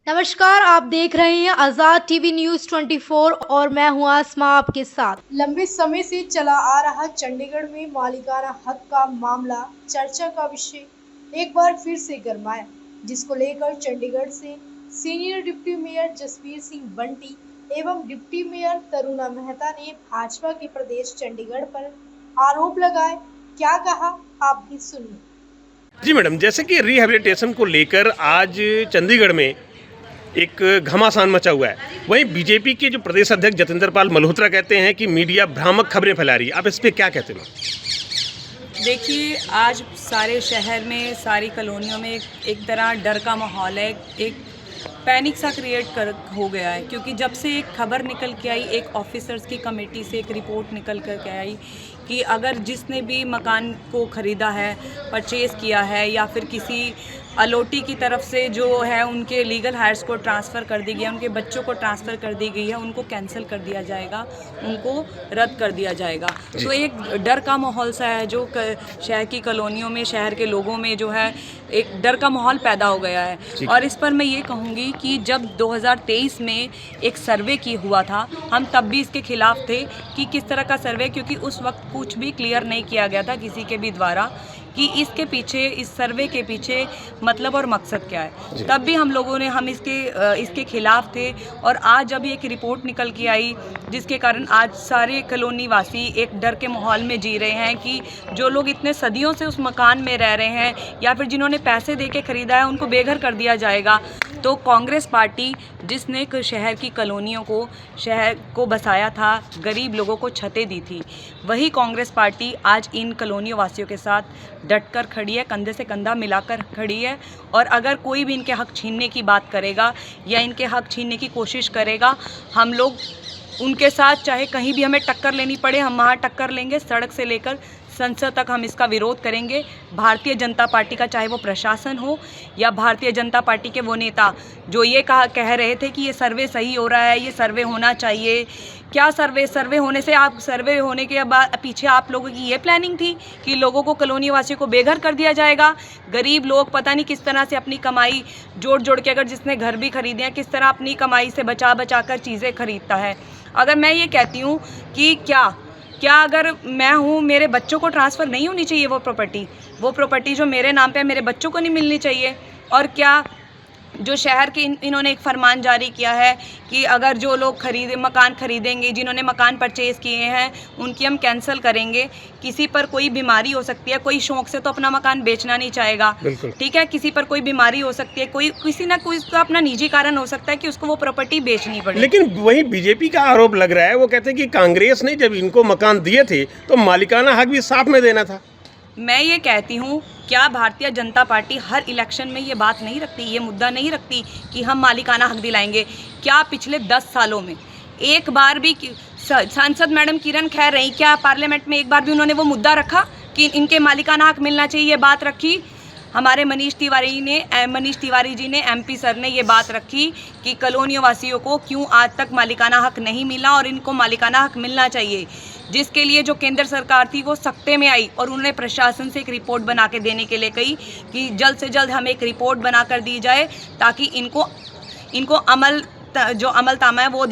नमस्कार, आप देख रहे हैं आज़ाद टीवी न्यूज़ 24 और मैं हूं आसमा आपके साथ। लंबे समय से चला आ रहा चंडीगढ़ में मालिकाना हक का मामला चर्चा का विषय एक बार फिर से गरमाया, जिसको लेकर चंडीगढ़ से senior deputy mayor Jasvir Singh Bunty एवं डिप्टी मेयर तरुणा मेहता ने भाजपा के प्रदेश चंडीगढ़ पर आरोप लगाए। क्या कहा, आप भी सुनिए। जी मैडम, जैसे कि रिहैबिलिटेशन को लेकर आज चंडीगढ़ में एक घमासान मचा हुआ है। वहीं बीजेपी के जो प्रदेश अध्यक्ष जतिंदर पाल मल्होत्रा कहते हैं कि मीडिया भ्रामक खबरें फैला रही है। आप इस पे क्या कहते हैं? देखिए, आज सारे शहर में, सारी कॉलोनियों में एक तरह डर का माहौल है, एक पैनिक सा हो गया है, क्योंकि जब से एक खबर निकल के आई, एक ऑफिसर्स की कमेटी से एक रिपोर्ट निकल कर के आई कि अगर जिसने भी मकान को ख़रीदा है, परचेज़ किया है या फिर किसी अलॉटी की तरफ से जो है उनके लीगल हायर्स को ट्रांसफ़र कर दी गई है, उनके बच्चों को ट्रांसफ़र कर दी गई है, उनको कैंसिल कर दिया जाएगा, उनको रद्द कर दिया जाएगा। तो एक डर का माहौल सा है जो शहर की कॉलोनियों में, शहर के लोगों में जो है एक डर का माहौल पैदा हो गया है। और इस पर मैं ये कहूँगी कि जब 2023 में एक सर्वे की हुआ था, हम तब भी इसके खिलाफ थे कि किस तरह का सर्वे, क्योंकि उस वक्त कुछ भी क्लियर नहीं किया गया था किसी के भी द्वारा कि इसके पीछे, इस सर्वे के पीछे मतलब और मकसद क्या है। तब भी हम इसके खिलाफ थे। और आज जब एक रिपोर्ट निकल के आई जिसके कारण आज सारे कॉलोनी वासी एक डर के माहौल में जी रहे हैं कि जो लोग इतने सदियों से उस मकान में रह रहे हैं या फिर जिन्होंने पैसे दे के ख़रीदा है, उनको बेघर कर दिया जाएगा। तो कांग्रेस पार्टी जिसने शहर की कॉलोनियों को, शहर को बसाया था, गरीब लोगों को छतें दी थी, वही कांग्रेस पार्टी आज इन कॉलोनियों वासियों के साथ डटकर खड़ी है, कंधे से कंधा मिलाकर खड़ी है। और अगर कोई भी इनके हक छीनने की बात करेगा या इनके हक छीनने की कोशिश करेगा, हम लोग उनके साथ चाहे कहीं भी हमें टक्कर लेनी पड़े, हम वहाँ टक्कर लेंगे। सड़क से लेकर संसद तक हम इसका विरोध करेंगे। भारतीय जनता पार्टी का चाहे वो प्रशासन हो या भारतीय जनता पार्टी के वो नेता जो ये कह रहे थे कि ये सर्वे सही हो रहा है, ये सर्वे होना चाहिए। क्या सर्वे होने से, आप सर्वे होने के बाद पीछे आप लोगों की ये प्लानिंग थी कि लोगों को, कॉलोनी वासियों को बेघर कर दिया जाएगा। गरीब लोग पता नहीं किस तरह से अपनी कमाई जोड़ के, अगर जिसने घर भी खरीदे हैं, किस तरह अपनी कमाई से बचा कर चीज़ें खरीदता है। अगर मैं ये कहती हूँ कि क्या अगर मैं हूँ, मेरे बच्चों को ट्रांसफ़र नहीं होनी चाहिए वो प्रॉपर्टी जो मेरे नाम पे है, मेरे बच्चों को नहीं मिलनी चाहिए? और क्या जो शहर के इन्होंने एक फरमान जारी किया है कि अगर जो लोग मकान खरीदेंगे, जिन्होंने मकान परचेज़ किए हैं, उनकी हम कैंसिल करेंगे। किसी पर कोई बीमारी हो सकती है, कोई शौक से तो अपना मकान बेचना नहीं चाहेगा, ठीक है? किसी पर कोई बीमारी हो सकती है, किसी ना कोई का अपना निजी कारण हो सकता है कि उसको वो प्रॉपर्टी बेचनी पड़े। लेकिन वही बीजेपी का आरोप लग रहा है, वो कहते हैं कि कांग्रेस ने जब इनको मकान दिए थे तो मालिकाना हक भी साथ में देना था। मैं ये कहती हूँ, क्या भारतीय जनता पार्टी हर इलेक्शन में ये बात नहीं रखती, ये मुद्दा नहीं रखती कि हम मालिकाना हक दिलाएंगे? क्या पिछले 10 सालों में एक बार भी सांसद मैडम किरण खैर रही, क्या पार्लियामेंट में एक बार भी उन्होंने वो मुद्दा रखा कि इनके मालिकाना हक मिलना चाहिए? ये बात रखी हमारे मनीष तिवारी जी ने, एमपी सर ने ये बात रखी कि कॉलोनियों वासियों को क्यों आज तक मालिकाना हक नहीं मिला और इनको मालिकाना हक मिलना चाहिए। जिसके लिए जो केंद्र सरकार थी वो सख्ते में आई और उन्होंने प्रशासन से एक रिपोर्ट बना के देने के लिए कही कि जल्द से जल्द हमें एक रिपोर्ट बना कर दी जाए ताकि इनको अमलतामा है वो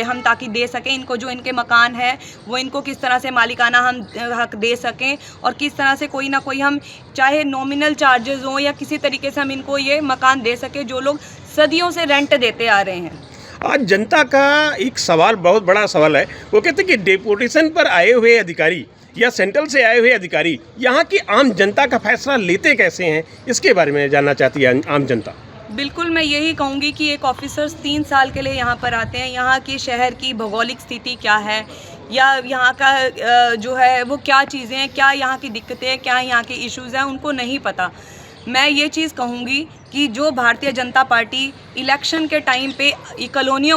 हम ताकि दे सकें। इनको जो इनके मकान है वो इनको किस तरह से मालिकाना हम हक दे सकें और किस तरह से कोई ना कोई हम चाहे नॉमिनल चार्जेस हों या किसी तरीके से हम इनको ये मकान दे सकें जो लोग सदियों से रेंट देते आ रहे हैं। आज जनता का एक सवाल, बहुत बड़ा सवाल है। वो कहते हैं कि डेपुटेशन पर आए हुए अधिकारी या सेंट्रल से आए हुए अधिकारी यहाँ की आम जनता का फैसला लेते कैसे हैं, इसके बारे में जानना चाहती है आम जनता। बिल्कुल, मैं यही कहूँगी कि एक ऑफिसर्स 3 साल के लिए यहाँ पर आते हैं, यहाँ की शहर की भौगोलिक स्थिति क्या है या यहाँ का जो है वो क्या चीज़ें हैं, क्या यहाँ की दिक्कतें हैं, क्या यहाँ के इश्यूज़ हैं, उनको नहीं पता। मैं ये चीज़ कहूँगी कि जो भारतीय जनता पार्टी इलेक्शन के टाइम पे ये कॉलोनी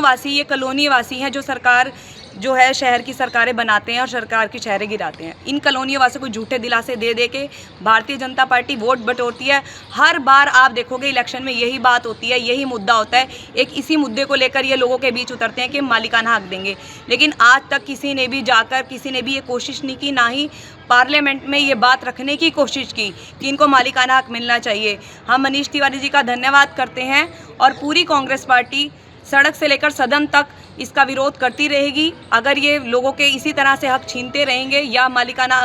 वासी हैं जो सरकार जो है शहर की सरकारें बनाते हैं और सरकार की शहरें गिराते हैं। इन कॉलोनियों वासियों को झूठे दिलासे दे के भारतीय जनता पार्टी वोट बटोरती है। हर बार आप देखोगे इलेक्शन में यही बात होती है, यही मुद्दा होता है। एक इसी मुद्दे को लेकर ये लोगों के बीच उतरते हैं कि मालिकाना हक देंगे, लेकिन आज तक किसी ने भी ये कोशिश नहीं की, ना ही पार्लियामेंट में ये बात रखने की कोशिश की कि इनको मालिकाना हक मिलना चाहिए। हम मनीष तिवारी जी का धन्यवाद करते हैं और पूरी कांग्रेस पार्टी सड़क से लेकर सदन तक इसका विरोध करती रहेगी। अगर ये लोगों के इसी तरह से हक छीनते रहेंगे या मालिकाना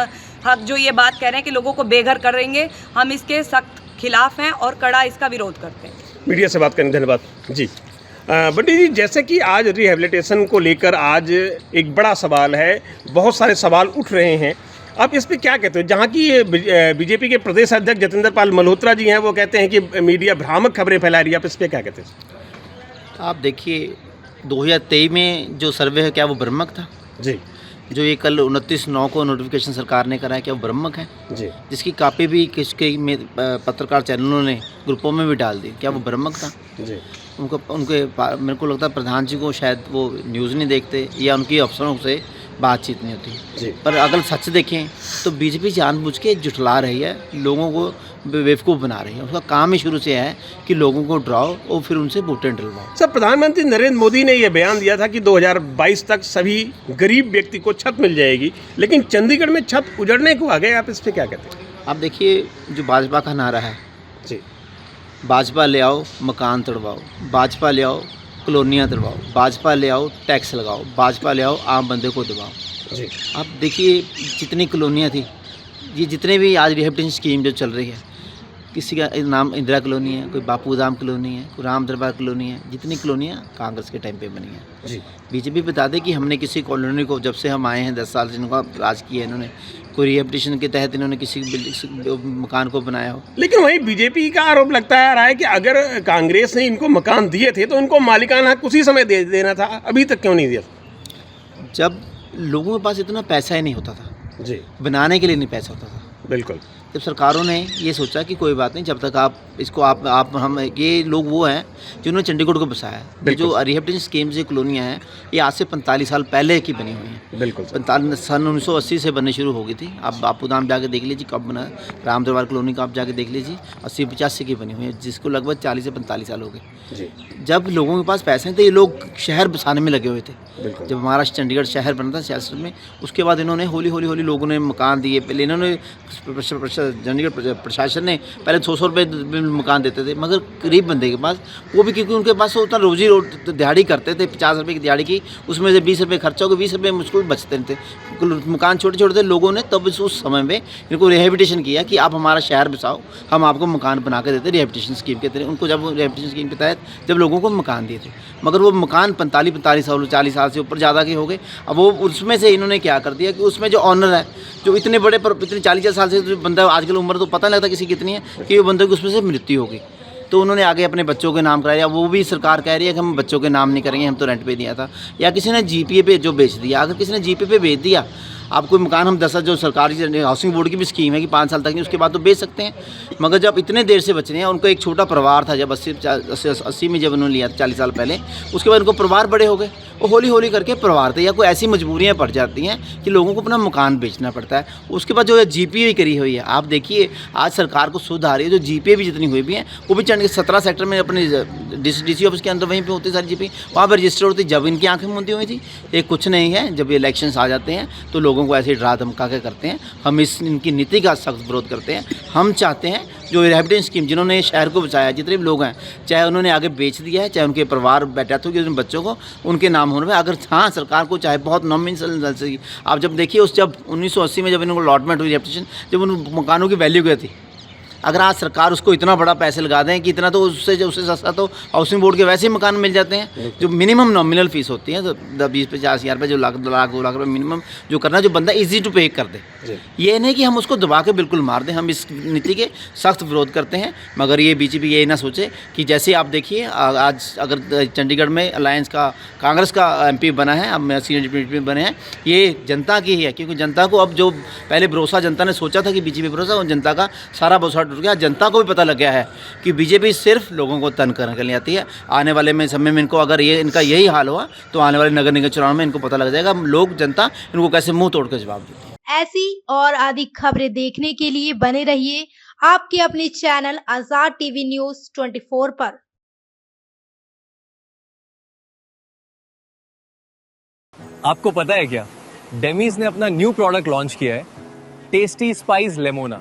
हक जो ये बात कह रहे हैं कि लोगों को बेघर कर रहेंगे, हम इसके सख्त खिलाफ हैं और कड़ा इसका विरोध करते हैं। मीडिया से बात करने धन्यवाद जी। बंटी जी, जैसे कि आज रिहेबिलिटेशन को लेकर आज एक बड़ा सवाल है, बहुत सारे सवाल उठ रहे हैं, आप इस पे क्या कहते हो? जहाँ की बीजेपी के प्रदेश अध्यक्ष जतिंदर पाल मल्होत्रा जी हैं, वो कहते हैं कि मीडिया भ्रामक खबरें फैला रही है, आप इस पे क्या कहते हैं? आप देखिए 2023 में जो सर्वे है क्या वो भ्रामक था? जी। जो ये कल 29/9 को नोटिफिकेशन सरकार ने कराया क्या वो भ्रामक है? जी। जिसकी कॉपी भी किसके में पत्रकार चैनलों ने ग्रुपों में भी डाल दी, क्या वो भ्रामक था? जी। मेरे को लगता है प्रधान जी को शायद वो न्यूज़ नहीं देखते या उनकी अफसरों से बातचीत नहीं होती। जी। पर अगर सच देखें तो बीजेपी जानबूझ के जुटला रही है, लोगों को बेवकूफ़ बना रही है। उसका काम ही शुरू से है कि लोगों को डराओ और फिर उनसे वोटें डलवाओ। सर, प्रधानमंत्री नरेंद्र मोदी ने यह बयान दिया था कि 2022 तक सभी गरीब व्यक्ति को छत मिल जाएगी, लेकिन चंडीगढ़ में छत उजड़ने को आ गए, आप इस पे क्या कहते हैं? आप देखिए जो भाजपा का नारा है, जी, भाजपा ले आओ मकान तोड़वाओ, भाजपा ले आओ कॉलोनियाँ तोड़वाओ, भाजपा ले आओ टैक्स लगाओ, भाजपा ले आओ आम बंदे को दबाओ। जी। आप देखिए जितनी कॉलोनियाँ थी, ये जितने भी आज रिहेबिलिटेशन स्कीम जो चल रही है, किसी का नाम इंदिरा कॉलोनी है, कोई बापू धाम कॉलोनी है, कोई राम दरबार कॉलोनी है, जितनी कॉलोनियाँ कांग्रेस के टाइम पे बनी है। जी। बीजेपी बता दे कि हमने किसी कॉलोनी को, जब से हम आए हैं 10 साल से इनका राज किया है इन्होंने, कोई रिहेबिलिटेशन के तहत इन्होंने किसी मकान को बनाया हो। लेकिन वहीं बीजेपी का आरोप लगता है रहा है कि अगर कांग्रेस ने इनको मकान दिए थे तो इनको मालिकाना हक उसी समय दे देना था, अभी तक क्यों नहीं दिया? जब लोगों के पास इतना पैसा ही नहीं होता था, जी, बनाने के लिए नहीं पैसा होता था। बिल्कुल। जब सरकारों ने ये सोचा कि कोई बात नहीं, जब तक आप इसको आप हम ये लोग वो हैं जिन्होंने चंडीगढ़ को बसाया है। ये जो रिहेबिलिटेशन स्कीम जो कॉलोनियाँ हैं, ये आज से 45 साल पहले की बनी हुई हैं। बिल्कुल। 45 सन 1980 से बननी शुरू हो गई थी। आप बापू धाम जाके देख लीजिए कब बना, राम दरबार कॉलोनी का आप जाके देख लीजिए 80-85 की बनी हुई है, जिसको लगभग 40 से 45 साल हो गए। जी। जब लोगों के पास पैसे हैं तो ये लोग शहर बसाने में लगे हुए थे। बिल्कुल। जब हमारा चंडीगढ़ शहर बना था सियासत में, उसके बाद इन्होंने हौली लोगों ने मकान दिए। पहले इन्होंने चंडीगढ़ प्रशासन ने पहले 100 रुपये मकान देते थे, मगर गरीब बंदे के पास, वो भी क्योंकि उनके पास उतना रोजी दिहाड़ी करते थे, 50 रुपये की दिहाड़ी की, उसमें से 20 रुपये खर्चा हो गया, 20 रुपये मुश्किल बचते थे। मकान छोटे थे लोगों ने, तब उस समय में इनको रिहेबिलिटेशन किया कि आप हमारा शहर बसाओ, हम आपको मकान बना के देते रिहेबिलिटेशन स्कीम के तहत। उनको जब रिहेबिलिटेशन स्कीम के तहत जब लोगों को मकान दिए थे, मगर वो मकान 45 साल 40 साल से ऊपर ज़्यादा के हो गए। अब वो उसमें से इन्होंने क्या कर दिया कि उसमें जो ऑनर है, जो इतने बड़े इतने 40 साल से जो बंदा, आजकल उम्र तो पता नहीं लगता किसी कितनी है, कि वो बंदे की उसमें से मृत्यु होगी, तो उन्होंने आगे अपने बच्चों के नाम कराया। वो भी सरकार कह रही है कि हम बच्चों के नाम नहीं करेंगे, हम तो रेंट पे दिया था। या किसी ने जीपीए पे जो बेच दिया, अगर किसी ने जीपीए पे बेच दिया, आप कोई मकान हम 10 जो सरकारी हाउसिंग बोर्ड की भी स्कीम है कि 5 साल तक नहीं, उसके बाद तो बेच सकते हैं। मगर जब इतने देर से बच रहे हैं, उनका एक छोटा परिवार था, जब 80 में जब उन्होंने लिया 40 साल पहले, उसके बाद उनको परिवार बड़े हो गए, वो हौली करके परिवार थे, या कोई ऐसी मजबूरियाँ पड़ जाती हैं कि लोगों को अपना मकान बेचना पड़ता है। उसके बाद जो है जीपीए करी हुई है, आप देखिए आज सरकार को सुध आ रही है, जो जीपीए भी जितनी हुई भी हैं, वो भी चंडीगढ़ 17 सेक्टर में अपने डीसी ऑफिस के अंदर वहीं पे होती सारी जीपी, वहाँ पर रजिस्टर होती। जब इनकी आंखें मूंदी हुई थी, ये कुछ नहीं है। जब ये इलेक्शंस आ जाते हैं तो लोगों को ऐसे डरा धमका के करते हैं। हम इनकी नीति का सख्त विरोध करते हैं। हम चाहते हैं जो रिहेबिलिटेशन स्कीम जिन्होंने शहर को बचाया, जितने भी लोग हैं, चाहे उन्होंने आगे बेच दिया है, चाहे उनके परिवार डेथ हो गई, उन बच्चों को उनके नाम होने में, अगर हाँ सरकार को चाहे बहुत नॉमिनल से, आप जब देखिए उस जब 1980 में जब इनको अलॉटमेंट हुई रिहेबिलिटेशन, जब उन मकानों की वैल्यू क्या थी, अगर आज सरकार उसको इतना बड़ा पैसे लगा दें कि इतना, तो उससे सस्ता तो हाउसिंग बोर्ड के वैसे ही मकान मिल जाते हैं, जो मिनिमम नॉमिनल फीस होती है, तो 20-50 हज़ार रुपये, जो लाख 2 लाख रुपये मिनिमम जो करना, जो बंदा इजी टू पे कर दे। ये नहीं कि हम उसको दबा के बिल्कुल मार दें। हम इस नीति के सख्त विरोध करते हैं। मगर ये बीजेपी ये ना सोचे कि जैसे आप देखिए आज अगर चंडीगढ़ में अलायंस का कांग्रेस का MP बना है, अब सीनियर डिप्टी बने हैं, ये जनता की ही है, क्योंकि जनता को अब जो पहले भरोसा जनता ने सोचा था कि बीजेपी भरोसा, और जनता का सारा भरोसा टूट गया। जनता को भी पता लग गया है कि बीजेपी सिर्फ लोगों को तंग करने के लिए आती है। आने वाले में समय में इनको अगर ये इनका यही हाल हुआ, तो आने वाले नगर निगम चुनाव में इनको पता लग जाएगा लोग, जनता इनको कैसे मुंह तोड़ कर जवाब देती है। ऐसी और अधिक खबरें देखने के लिए बने रहिए आपके अपने चैनल आजाद टीवी न्यूज़ 24 पर। आपको पता है क्या, डेमीज ने अपना न्यू प्रोडक्ट लॉन्च किया है, टेस्टी स्पाइस लेमोना।